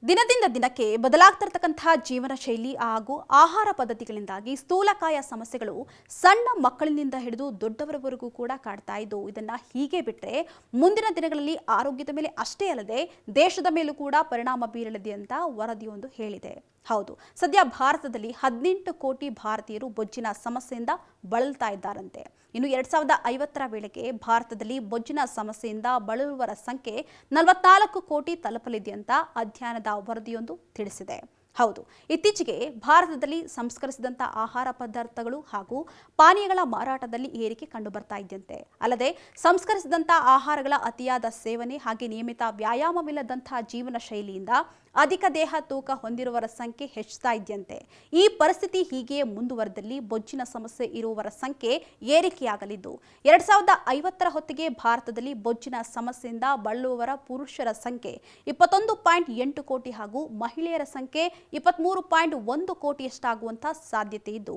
ದಿನದಿಂದ ದಿನಕ್ಕೆ ಬದಲಾಗ್ತಿರತಕ್ಕಂತಹ ಜೀವನ ಶೈಲಿ ಹಾಗೂ ಆಹಾರ ಪದ್ಧತಿಗಳಿಂದಾಗಿ ಸ್ಥೂಲಕಾಯ ಸಮಸ್ಯೆಗಳು ಸಣ್ಣ ಮಕ್ಕಳಿನಿಂದ ಹಿಡಿದು ದೊಡ್ಡವರವರೆಗೂ ಕೂಡ ಕಾಡ್ತಾ ಇದ್ದು ಇದನ್ನ ಹೀಗೆ ಬಿಟ್ಟರೆ ಮುಂದಿನ ದಿನಗಳಲ್ಲಿ ಆರೋಗ್ಯದ ಮೇಲೆ ಅಷ್ಟೇ ಅಲ್ಲದೆ ದೇಶದ ಮೇಲೂ ಕೂಡ ಪರಿಣಾಮ ಬೀರಲಿದೆ ಅಂತ ವರದಿಯೊಂದು ಹೇಳಿದೆ. ಹೌದು, ಸದ್ಯ ಭಾರತದಲ್ಲಿ 18 ಕೋಟಿ ಭಾರತೀಯರು ಬೊಜ್ಜಿನ ಸಮಸ್ಯೆಯಿಂದ ಬಳಲ್ತಾ ಇದ್ದಾರಂತೆ. ಇನ್ನು 2050ರ ವೇಳೆಗೆ ಭಾರತದಲ್ಲಿ ಬೊಜ್ಜಿನ ಸಮಸ್ಯೆಯಿಂದ ಬಳಲುವವರ ಸಂಖ್ಯೆ 44 ಕೋಟಿ ತಲುಪಲಿದೆ ಅಂತ ಅಧ್ಯಯನದ ವರದಿಯೊಂದು ತಿಳಿಸಿದೆ. ಹೌದು, ಇತ್ತೀಚೆಗೆ ಭಾರತದಲ್ಲಿ ಸಂಸ್ಕರಿಸಿದಂಥ ಆಹಾರ ಪದಾರ್ಥಗಳು ಹಾಗೂ ಪಾನೀಯಗಳ ಮಾರಾಟದಲ್ಲಿ ಏರಿಕೆ ಕಂಡು ಬರ್ತಾ ಇದೆಯಂತೆ. ಅಲ್ಲದೆ ಸಂಸ್ಕರಿಸಿದಂಥ ಆಹಾರಗಳ ಅತಿಯಾದ ಸೇವನೆ ಹಾಗೆ ನಿಯಮಿತ ವ್ಯಾಯಾಮವಿಲ್ಲದಂತಹ ಜೀವನ ಶೈಲಿಯಿಂದ ಅಧಿಕ ದೇಹ ತೂಕ ಹೊಂದಿರುವವರ ಸಂಖ್ಯೆ ಹೆಚ್ಚುತ್ತಾ ಇದೆಯಂತೆ. ಈ ಪರಿಸ್ಥಿತಿ ಹೀಗೆ ಮುಂದುವರೆದಲ್ಲಿ ಬೊಜ್ಜಿನ ಸಮಸ್ಯೆ ಇರುವವರ ಸಂಖ್ಯೆ ಏರಿಕೆಯಾಗಲಿದ್ದು 2050ರ ಹೊತ್ತಿಗೆ ಭಾರತದಲ್ಲಿ ಬೊಜ್ಜಿನ ಸಮಸ್ಯೆಯಿಂದ ಬಳಲುವವರ ಪುರುಷರ ಸಂಖ್ಯೆ 21.8 ಕೋಟಿ ಹಾಗೂ ಮಹಿಳೆಯರ ಸಂಖ್ಯೆ 23.1 ಕೋಟಿಯಷ್ಟಾಗುವಂಥ ಸಾಧ್ಯತೆ ಇದ್ದು,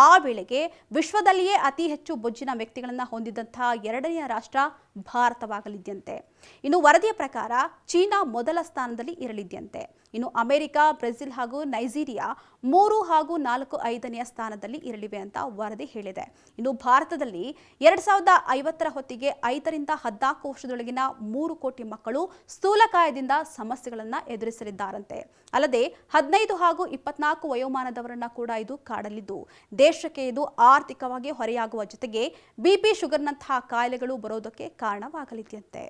ಆ ವೇಳೆಗೆ ವಿಶ್ವದಲ್ಲಿಯೇ ಅತಿ ಹೆಚ್ಚು ಬೊಜ್ಜಿನ ವ್ಯಕ್ತಿಗಳನ್ನು ಹೊಂದಿದಂತಹ ಎರಡನೆಯ ರಾಷ್ಟ್ರ ಭಾರತವಾಗಲಿದೆಯಂತೆ. ಇನ್ನು ವರದಿಯ ಪ್ರಕಾರ ಚೀನಾ ಮೊದಲ ಸ್ಥಾನದಲ್ಲಿ ಇರಲಿದೆಯಂತೆ. ಇನ್ನು ಅಮೆರಿಕ, ಬ್ರೆಜಿಲ್ ಹಾಗೂ ನೈಜೀರಿಯಾ 3 ಹಾಗೂ 4, 5ನೇ ಸ್ಥಾನದಲ್ಲಿ ಇರಲಿವೆ ಅಂತ ವರದಿ ಹೇಳಿದೆ. ಇನ್ನು ಭಾರತದಲ್ಲಿ 2050ರ ಹೊತ್ತಿಗೆ 5ರಿಂದ 14 ವರ್ಷದೊಳಗಿನ 3 ಕೋಟಿ ಮಕ್ಕಳು ಸ್ಥೂಲಕಾಯದಿಂದ ಸಮಸ್ಯೆಗಳನ್ನು ಎದುರಿಸಲಿದ್ದಾರಂತೆ. ಅಲ್ಲದೆ 15 ಹಾಗೂ 24 ವಯೋಮಾನದವರನ್ನ ಕೂಡ ಇದು ಕಾಡಲಿದ್ದು ದೇಶಕ್ಕೆ ಇದು ಆರ್ಥಿಕವಾಗಿ ಹೊರೆಯಾಗುವ ಜೊತೆಗೆ ಬಿಪಿ, ಶುಗರ್ನಂತಹ ಕಾಯಿಲೆಗಳು ಬರೋದಕ್ಕೆ ಕಾರಣವಾಗಲಿದೆಯಂತೆ.